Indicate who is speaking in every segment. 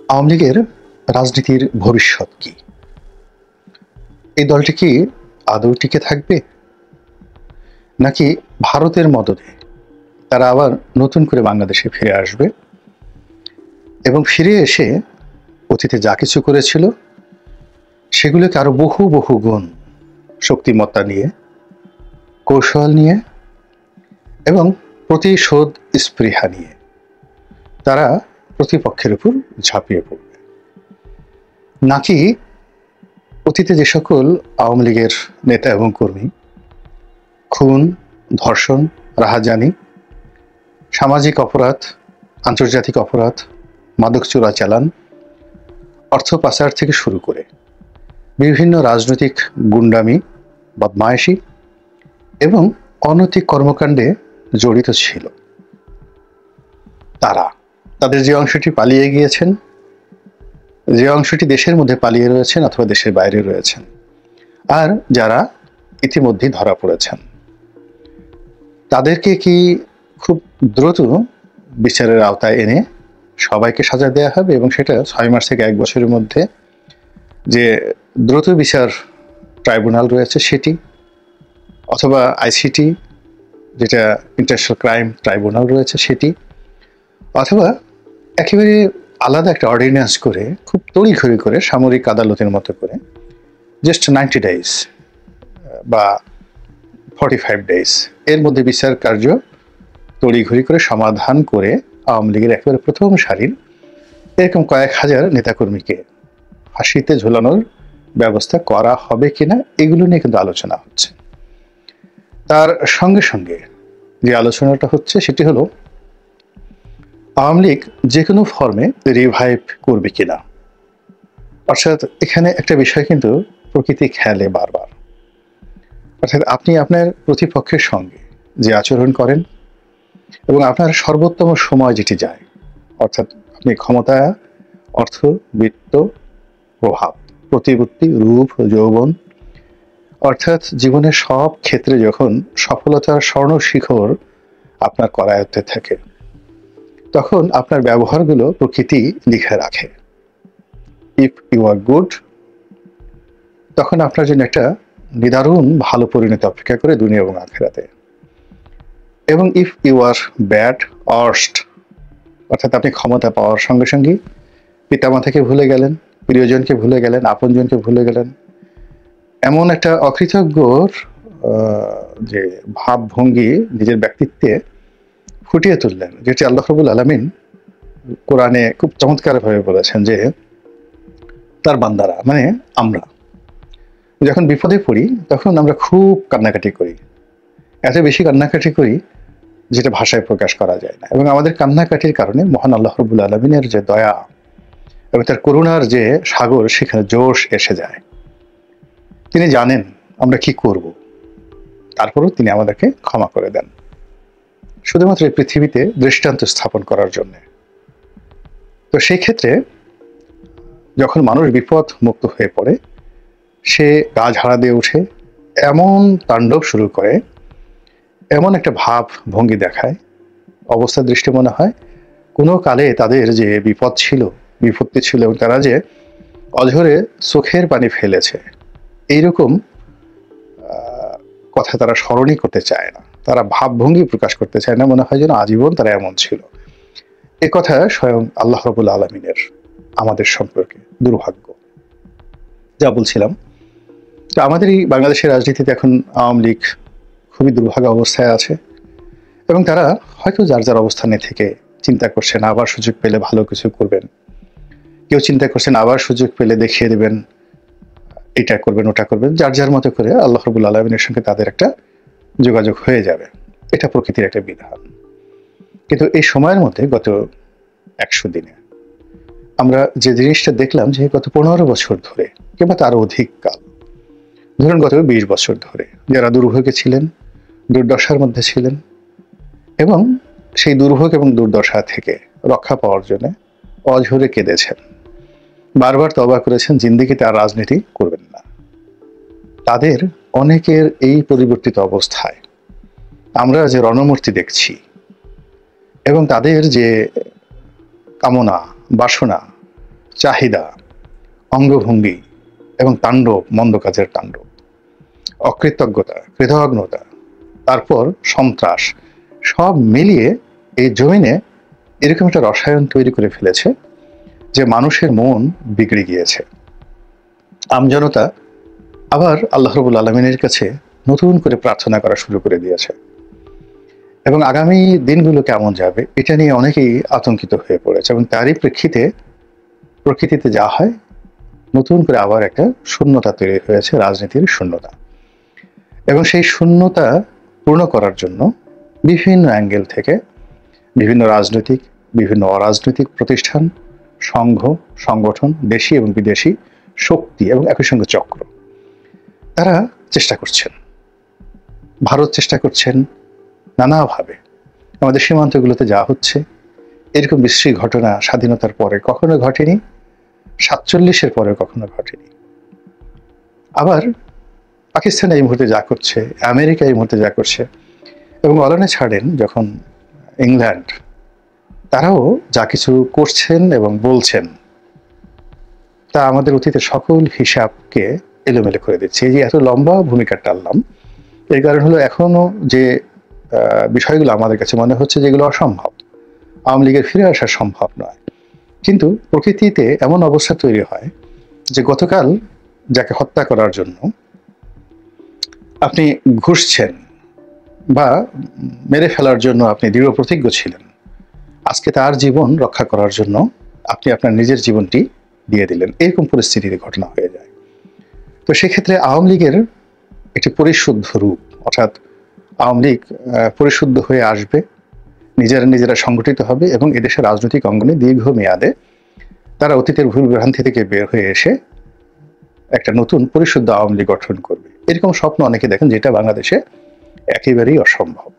Speaker 1: আওয়ামী লীগের রাজনীতির ভবিষ্যৎ কি? এই দলটি কি আদৌ টিকে থাকবে, নাকি ভারতের মদদে তারা আবার নতুন করে বাংলাদেশে ফিরে আসবে এবং ফিরে এসে অতীতে যা কিছু করেছিল সেগুলোকে আরো বহু বহু গুণ শক্তিমত্তা নিয়ে, কৌশল নিয়ে এবং প্রতিশোধ স্পৃহা নিয়ে তারা প্রতিপক্ষের উপর ঝাঁপিয়ে পড়বে, নাকি অতীতে যে সকল আওয়ামী লীগের নেতা এবং কর্মী খুন, ধর্ষণ, রাহাজানি, সামাজিক অপরাধ, আন্তর্জাতিক অপরাধ, মাদক চোরাচালান, অর্থ পাচার থেকে শুরু করে বিভিন্ন রাজনৈতিক গুন্ডামি, বদমায়েশি এবং অনৈতিক কর্মকাণ্ডে জড়িত ছিল, তাদের যে অংশটি পালিয়ে গিয়েছেন, যে অংশটি দেশের মধ্যে পালিয়ে রয়েছেন অথবা দেশের বাইরে রয়েছেন, আর যারা ইতিমধ্যেই ধরা পড়েছেন, তাদেরকে কি খুব দ্রুত বিচারের আওতায় এনে সবাইকে সাজা দেওয়া হবে এবং সেটা 6 মাস থেকে 1 বছরের মধ্যে যে দ্রুত বিচার ট্রাইব্যুনাল রয়েছে সেটি, অথবা আইসিটি যেটা ইন্টারন্যাশনাল ক্রাইম ট্রাইব্যুনাল রয়েছে সেটি, অথবা একেবারে আলাদা একটা অর্ডিন্যান্স করে খুব তড়িঘড়ি করে সামরিক আদালতের মতো করে জাস্ট 90 ডেজ বা 45 ডেজ এর মধ্যে বিচার কার্য তড়িঘড়ি করে সমাধান করে আওয়ামী লীগের একেবারে প্রথম সারির এরকম কয়েক হাজার নেতাকর্মীকে ফাঁসিতে ঝোলানোর ব্যবস্থা করা হবে কিনা এগুলো নিয়ে কিন্তু আলোচনা হচ্ছে। তার সঙ্গে সঙ্গে যে আলোচনাটা হচ্ছে সেটি হলো আওয়ামী লীগ যে কোনো ফর্মে রিভাইভ করবে কিনা। অর্থাৎ এখানে একটা বিষয় কিন্তু প্রকৃতি খেলে বারবার, অর্থাৎ আপনি আপনার প্রতিপক্ষের সঙ্গে যে আচরণ করেন এবং আপনার সর্বোত্তম সময় যেটি যায়, অর্থাৎ আপনি ক্ষমতা, অর্থ, বিত্ত, প্রভাব, প্রতিপত্তি, রূপ, যৌবন, অর্থাৎ জীবনের সব ক্ষেত্রে যখন সফলতার স্বর্ণ শিখর আপনার করায়ত্তে থাকে, তখন আপনার ব্যবহারগুলো প্রকৃতি লিখে রাখে। ইফ ইউ আর গুড, তখন আপনার জন্য একটা নিদারুণ ভালো পরিণতি অপেক্ষা করে দুনিয়া এবং আখিরাতে। এবং if you are bad worst, অর্থাৎ আপনি ক্ষমতা পাওয়ার সঙ্গে সঙ্গে পিতামাতাকে ভুলে গেলেন, প্রিয়জনকে ভুলে গেলেন, আপনজনকে ভুলে গেলেন, এমন একটা অকৃতজ্ঞর যে ভাবভঙ্গি নিজের ব্যক্তিত্বে ফুটিয়ে তুললেন, যেটি আল্লাহ রাব্বুল আলামিন কোরআনে খুব চমৎকারভাবে বলেছেন যে তার বান্দারা মানে আমরা যখন বিপদে পড়ি তখন আমরা খুব কান্নাকাটি করি, এত বেশি কান্নাকাটি করি যেটা ভাষায় প্রকাশ করা যায় না। এবং আমাদের কান্নাকাটির কারণে মহান আল্লাহ রাব্বুল আলামিনের যে দয়া এবং তার করুণার যে সাগর সেখানে জোশ এসে যায়। তিনি জানেন আমরা কি করব, তারপরও তিনি আমাদেরকে ক্ষমা করে দেন, শুধুমাত্র এই পৃথিবীতে দৃষ্টান্ত স্থাপন করার জন্য। তো সেই ক্ষেত্রে যখন মানুষ বিপদ মুক্ত হয়ে পড়ে, সে গা ঝাড়া দিয়ে উঠে এমন তাণ্ডব শুরু করে, এমন একটা ভাব ভঙ্গি দেখায়, অবস্থা দৃষ্টি মনে হয় কোনো কালে তাদের যে বিপদ ছিল, বিপত্তি ছিল এবং তারা যে অঝরে চোখের পানি ফেলেছে, এইরকম কথা তারা স্মরণই করতে চায় না, তারা ভাবভঙ্গি প্রকাশ করতে চায় না, মনে হয় যেন আজীবন তারা এমন ছিল। এ কথা স্বয়ং আল্লাহ রাব্বুল আলামিনের আমাদের সম্পর্কে দুর্ভাগ্য। যা বলছিলাম, তো আমাদের এই বাংলাদেশের রাজনীতিতে এখন আওয়ামী লীগ খুবই দুর্ভাগ্য অবস্থায় আছে এবং তারা হয়তো যার যার অবস্থানে থেকে চিন্তা করছেন আবার সুযোগ পেলে ভালো কিছু করবেন, কেউ চিন্তা করছেন আবার সুযোগ পেলে দেখিয়ে দেবেন এটা করবেন ওটা করবেন, যার যার মতো করে আল্লাহ রাব্বুল আলামিনের সঙ্গে তাদের একটা যোগাযোগ হয়ে যাবে, এটা প্রকৃতির একটা বিধান। কিন্তু এই সময়ের মধ্যে গত 100 দিনে আমরা যে জিনিসটা দেখলাম যে গত 15 বছর ধরে কিংবা তারও অধিক কাল, ধরুন গত 20 বছর ধরে যারা দুর্ভোগে ছিলেন, দুর্দশার মধ্যে ছিলেন এবং সেই দুর্ভোগ এবং দুর্দশা থেকে রক্ষা পাওয়ার জন্য অঝরে কেঁদেছেন, বারবার তওবা করেছেন জিন্দেগিতে আর রাজনীতি করবেন না, তাদের অনেকের এই পরিবর্তিত অবস্থায় আমরা যে রণমূর্তি দেখছি এবং তাদের যে কামনা, বাসনা, চাহিদা, অঙ্গভঙ্গি এবং তাণ্ডব, মন্দ কাজের তাণ্ডব, অকৃতজ্ঞতা, কৃতঘ্নতা, তারপর সন্ত্রাস, সব মিলিয়ে এই জমিনে এরকম একটা রসায়ন তৈরি করে ফেলেছে যে মানুষের মন বিগড়ে গিয়েছে। আমজনতা আবার আল্লাহ রাব্বুল আলামিনের কাছে নতুন করে প্রার্থনা করা শুরু করে দিয়েছে এবং আগামী দিনগুলো কেমন যাবে এটা নিয়ে অনেকেই আতঙ্কিত হয়ে পড়েছে এবং তারই প্রেক্ষিতে প্রকৃতিতে যা হয়, নতুন করে আবার একটা শূন্যতা তৈরি হয়েছে, রাজনীতির শূন্যতা। এবং সেই শূন্যতা পূর্ণ করার জন্য বিভিন্ন অ্যাঙ্গেল থেকে বিভিন্ন রাজনৈতিক, বিভিন্ন অরাজনৈতিক প্রতিষ্ঠান, সংঘ, সংগঠন, দেশি এবং বিদেশি শক্তি এবং একই সঙ্গে চক্র, তারা চেষ্টা করছেন। ভারত চেষ্টা করছেন নানাভাবে। আমাদের সীমান্তগুলোতে যা হচ্ছে, এরকম বিশ্রী ঘটনা স্বাধীনতার পরে কখনো ঘটেনি, 47-এর পরে কখনো ঘটেনি। আবার পাকিস্তান এই মুহূর্তে যা করছে, আমেরিকা এই মুহূর্তে যা করছে, এবং অলানে ছাড়েন যখন ইংল্যান্ড, তারাও যা কিছু করছেন এবং বলছেন তা আমাদের অতীতের সকল হিসাবকে এলোমেলো করে দিচ্ছে। এই যে এত লম্বা ভূমিকা টানলাম, এর কারণ হলো এখনো যে বিষয়গুলো আমাদের কাছে মনে হচ্ছে যেগুলো অসম্ভব, আওয়ামী লীগের ফিরে আসা সম্ভব নয়। কিন্তু প্রকৃতিতে এমন অবস্থা তৈরি হয় যে গতকাল যাকে হত্যা করার জন্য আপনি ঘুষছেন বা মেরে ফেলার জন্য আপনি দৃঢ় প্রতিজ্ঞ ছিলেন, আজকে তার জীবন রক্ষা করার জন্য আপনি আপনার নিজের জীবনটি দিয়ে দিলেন। এরকম পরিস্থিতির ঘটনা হয়ে যায়। তো সেক্ষেত্রে আওয়ামী লীগের একটি পরিশুদ্ধ রূপ, অর্থাৎ আওয়ামী লীগ পরিশুদ্ধ হয়ে আসবে, নিজেরা সংগঠিত হবে এবং এদেশের রাজনৈতিক অঙ্গনে দীর্ঘমেয়াদে তারা অতীতের ভুল ভ্রান্তি থেকে বের হয়ে এসে একটা নতুন পরিশুদ্ধ আওয়ামী লীগ গঠন করবে। এরকম স্বপ্ন অনেকে দেখেন, যেটা বাংলাদেশে একেবারেই অসম্ভব।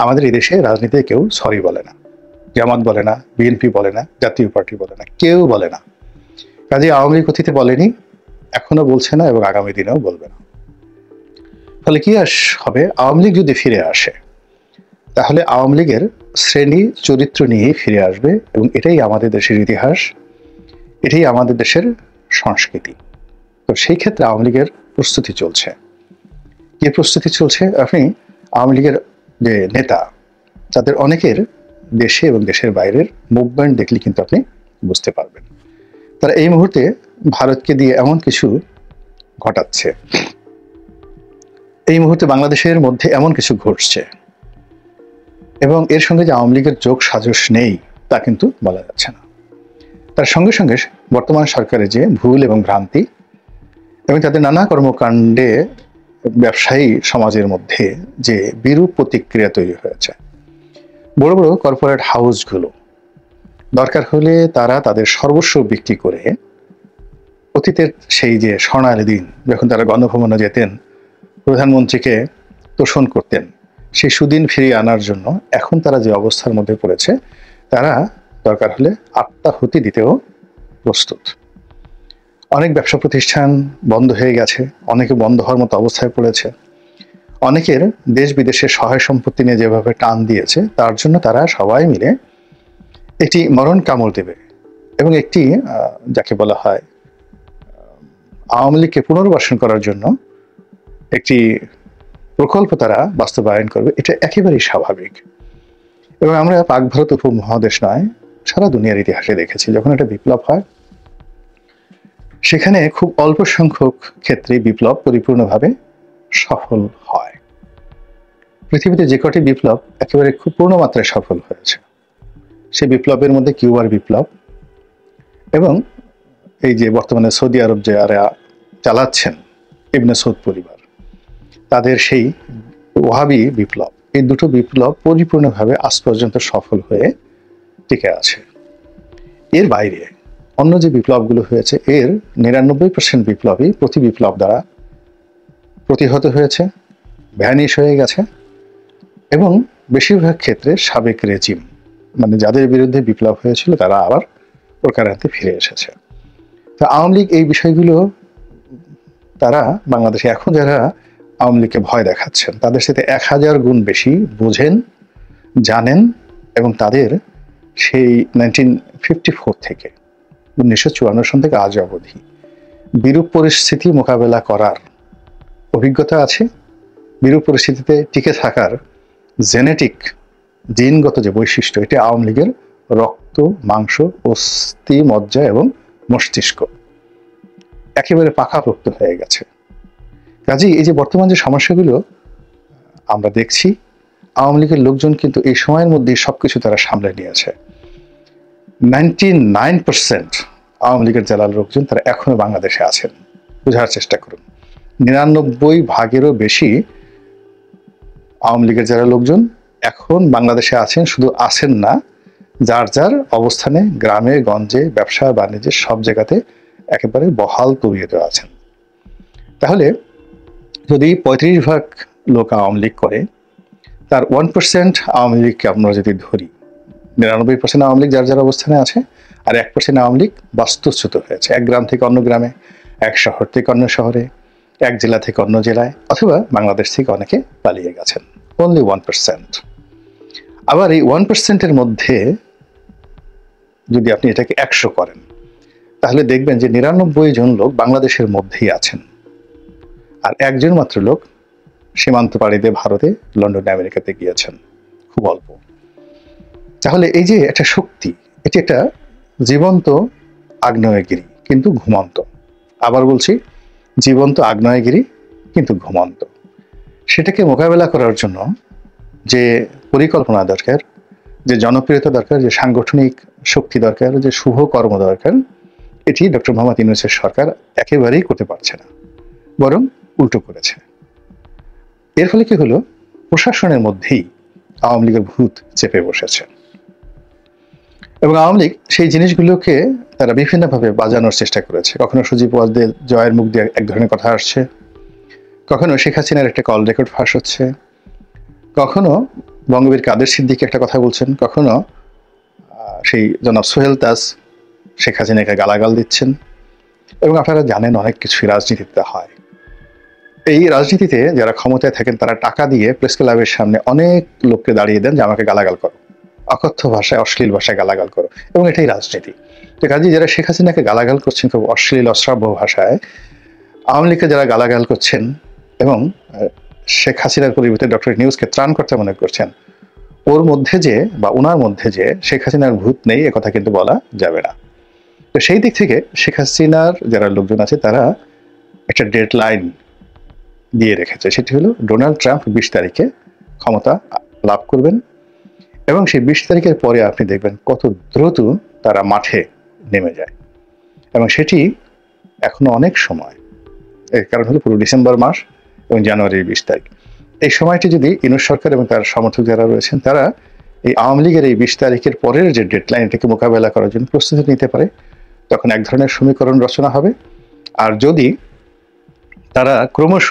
Speaker 1: আমাদের এই দেশে রাজনীতিতে কেউ সরি বলে না, জামাত বলে না, বিএনপি বলে না, জাতীয় পার্টি বলে না, কেউ বলে না। কাজে আওয়ামী লীগ অতীতে বলেনি, এখনো বলছে না এবং আগামী দিনেও বলবে না। ফলে কি হবে, আওয়ামী লীগ যদি ফিরে আসে তাহলে আওয়ামী লীগের শ্রেণী চরিত্র নিয়েই ফিরে আসবে এবং এটাই আমাদের দেশের ইতিহাস, এটাই আমাদের দেশের সংস্কৃতি। তো সেই ক্ষেত্রে আওয়ামী লীগের প্রস্তুতি চলছে। কি প্রস্তুতি চলছে? আপনি আওয়ামী লীগের যে নেতা, তাদের অনেকের দেশে এবং দেশের বাইরের মুভমেন্ট দেখলে কিন্তু আপনি বুঝতে পারবেন। তারা এই মুহূর্তে ভারতকে দিয়ে এমন কিছু ঘটাচ্ছে, এই মুহূর্তে বাংলাদেশের মধ্যে এমন কিছু ঘটছে এবং এর সঙ্গে যে আওয়ামী লীগের যোগ সাজস নেই তা কিন্তু বলা যাচ্ছে না। তার সঙ্গে সঙ্গে বর্তমান সরকারের যে ভুল এবং ভ্রান্তি এবং তাদের নানা কর্মকাণ্ডে ব্যবসায়ী সমাজের মধ্যে যে বিরূপ প্রতিক্রিয়া তৈরি হয়েছে, বড় বড় কর্পোরেট হাউসগুলো দরকার হলে তারা তাদের সর্বস্ব বিক্রি করে অতীতের সেই যে স্বর্ণালী দিন যখন তারা গণভবনে যেতেন, প্রধানমন্ত্রীকে তোষণ করতেন, সেই সুদিন ফিরিয়ে আনার জন্য এখন তারা যে অবস্থার মধ্যে পড়েছে, তারা দরকার হলে আত্মাহুতি দিতেও প্রস্তুত। অনেক ব্যবসা প্রতিষ্ঠান বন্ধ হয়ে গেছে, অনেকে বন্ধ হওয়ার মতো অবস্থায় পড়েছে, অনেকের দেশ বিদেশের সহায় সম্পত্তি নিয়ে যেভাবে টান দিয়েছে, তার জন্য তারা সবাই মিলে একটি মরণ কামড় দেবে এবং একটি যাকে বলা হয় আওয়ামী লীগকে পুনর্বাসন করার জন্য একটি প্রকল্প তারা বাস্তবায়ন করবে। এটা একেবারেই স্বাভাবিক এবং আমরা পাক ভারত উপমহাদেশ নয়, সারা দুনিয়ার ইতিহাসে দেখেছি যখন একটা বিপ্লব হয় সেখানে খুব অল্প সংখ্যক ক্ষেত্রে বিপ্লব পরিপূর্ণভাবে সফল হয়। পৃথিবীতে যে কটি বিপ্লব একেবারে খুব পূর্ণমাত্রায় সফল হয়েছে, সেই বিপ্লবের মধ্যে কিউবার বিপ্লব এবং এই যে বর্তমানে সৌদি আরব যে চালাচ্ছেন ইবনে সৌদ পরিবার, তাদের সেই ওয়াহাবি বিপ্লব, এই দুটো বিপ্লব পরিপূর্ণভাবে আজ পর্যন্ত সফল হয়ে টিকে আছে। এর বাইরে অন্য যে বিপ্লবগুলো হয়েছে, এর 99% বিপ্লবই প্রতি বিপ্লব দ্বারা প্রতিহত হয়েছে, ভ্যানিশ হয়ে গেছে এবং বেশিরভাগ ক্ষেত্রে সাবেক রেজিম, মানে যাদের বিরুদ্ধে বিপ্লব হয়েছিল, তারা আবার প্রকারান্তে ফিরে এসেছে। তো আওয়ামী লীগ এই বিষয়গুলো, তারা বাংলাদেশে এখন যারা আওয়ামী লীগকে ভয় দেখাচ্ছেন, তাদের সাথে 1000 গুণ বেশি বোঝেন, জানেন এবং তাদের সেই 1954 থেকে 1954 সন থেকে আজ অবধি বিরূপ পরিস্থিতি মোকাবেলা করার অভিজ্ঞতা আছে, বিরূপ পরিস্থিতিতে টিকে থাকার জেনেটিক জিনগত যে বৈশিষ্ট্য, এটি আওয়ামী লীগের রক্ত, মাংস, অস্থি, মজ্জা এবং মস্তিষ্ক একেবারে পাকাপোক্ত হয়ে গেছে। কাজেই এই যে বর্তমান যে সমস্যাগুলো আমরা দেখছি, আওয়ামী লীগের লোকজন কিন্তু এই সময়ের মধ্যে সবকিছু তারা সামলে নিয়েছে। 99% আওয়ামী লীগের জেলার লোকজন তারা এখনো বাংলাদেশে আছেন। বোঝার চেষ্টা করুন, 99% বেশি আওয়ামী লীগের যারা লোকজন এখন বাংলাদেশে আছেন। শুধু আছেন না, যার যার অবস্থানে গ্রামে গঞ্জে ব্যবসা বাণিজ্যে সব জায়গাতে একেবারে বহাল তবিয়তে আছেন। তাহলে যদি 35% লোক আওয়ামী লীগ করে, তার 1% আওয়ামী লীগকে আমরা যদি ধরি, 99% আওয়ামী লীগ যার যার অবস্থানে আছে, আর 1% আওয়ামী লীগ বাস্তুচ্যুত হয়েছে। এক গ্রাম থেকে অন্য গ্রামে, এক শহর থেকে অন্য শহরে, এক জেলা থেকে অন্য জেলায়, অথবা বাংলাদেশ থেকে অনেকে পালিয়ে গেছেন। অনলি 1%। আবার এই 1%-এর মধ্যে যদি আপনি এটাকে 100 করেন, তাহলে দেখবেন যে 99 জন লোক বাংলাদেশের মধ্যেই আছেন, আর একজন মাত্র লোক সীমান্ত পাড়ি দিয়ে ভারতে, লন্ডনে, আমেরিকাতে গিয়েছেন, খুব অল্প। তাহলে এই যে একটা শক্তি, এটি একটা জীবন্ত আগ্নেয়গিরি কিন্তু ঘুমন্ত। আবার বলছি, জীবন্ত আগ্নেয়গিরি কিন্তু ঘুমন্ত। সেটাকে মোকাবেলা করার জন্য যে পরিকল্পনা দরকার, যে জনপ্রিয়তা দরকার, যে সাংগঠনিক শক্তি দরকার, যে শুভ কর্ম দরকার, এটি ডক্টর মোহাম্মদ ইউনূসের সরকার একেবারেই করতে পারছে না, বরং উল্টো করেছে। এর ফলে কি হলো, প্রশাসনের মধ্যেই আওয়ামী লীগের ভূত চেপে বসেছে এবং আওয়ামী লীগ সেই জিনিসগুলোকে তারা বিভিন্নভাবে বাজানোর চেষ্টা করেছে। কখনো সজীব ওয়াজদের জয়ের মুখ দিয়ে এক ধরনের কথা আসছে, কখনো শেখ হাসিনার একটা কল রেকর্ড ফাঁস হচ্ছে, কখনো বঙ্গবীর কাদের সিদ্দিকী একটা কথা বলছেন, কখনো সেই জনাব সোহেল তাজ শেখ হাসিনাকে গালাগাল দিচ্ছেন। এবং আপনারা জানেন অনেক কিছুই রাজনীতিতে হয়। এই রাজনীতিতে যারা ক্ষমতায় থাকেন তারা টাকা দিয়ে প্রেস ক্লাবের সামনে অনেক লোককে দাঁড়িয়ে দেন যে আমাকে গালাগাল করো, অকথ্য ভাষায়, অশ্লীল ভাষায় গালাগাল করো, এবং এটাই রাজনীতি। তো কাজে যারা শেখ হাসিনাকে গালাগাল করছেন খুব অশ্লীল অশ্রাব্য ভাষায়, আওয়ামী লীগকে যারা গালাগাল করছেন এবং শেখ হাসিনার পরিবর্তে ডক্টর ইউনূসকে ত্রাণকর্তা মনে করছেন, ওর মধ্যে যে বা ওনার মধ্যে যে শেখ হাসিনার ভূত নেই, একথা কিন্তু বলা যাবে না। তো সেই দিক থেকে শেখ হাসিনার যারা লোকজন আছে তারা একটা ডেডলাইন দিয়ে রেখেছে, সেটি হলো ডোনাল্ড ট্রাম্প 20 তারিখে ক্ষমতা লাভ করবেন, এবং সেই 20 তারিখের পরে আপনি দেখবেন কত দ্রুত তারা মাঠে নেমে যায়। এবং সেটি এখনো অনেক সময়, এর কারণ হলো পুরো ডিসেম্বর মাস এবং জানুয়ারির 20 তারিখ। এই সময়টি যদি ইউনূস সরকার এবং তার সমর্থক যারা রয়েছেন তারা এই আওয়ামী লীগের এই 20 তারিখের পরের যে ডেডলাইন, এটাকে মোকাবেলা করার জন্য প্রস্তুতি নিতে পারে, তখন এক ধরনের সমীকরণ রচনা হবে। আর যদি তারা ক্রমশ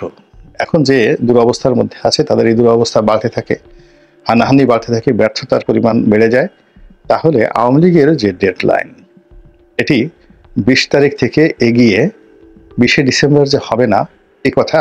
Speaker 1: এখন যে দুরবস্থার মধ্যে আছে, তাদের এই দুরবস্থা বাড়তে থাকে, হানাহানি বাড়তে থাকে, ব্যর্থতার পরিমাণ বেড়ে যায়, তাহলে আওয়ামী লীগের যে ডেডলাইন, এটি 20 তারিখ থেকে এগিয়ে 20শে ডিসেম্বর যে হবে না, এই কথা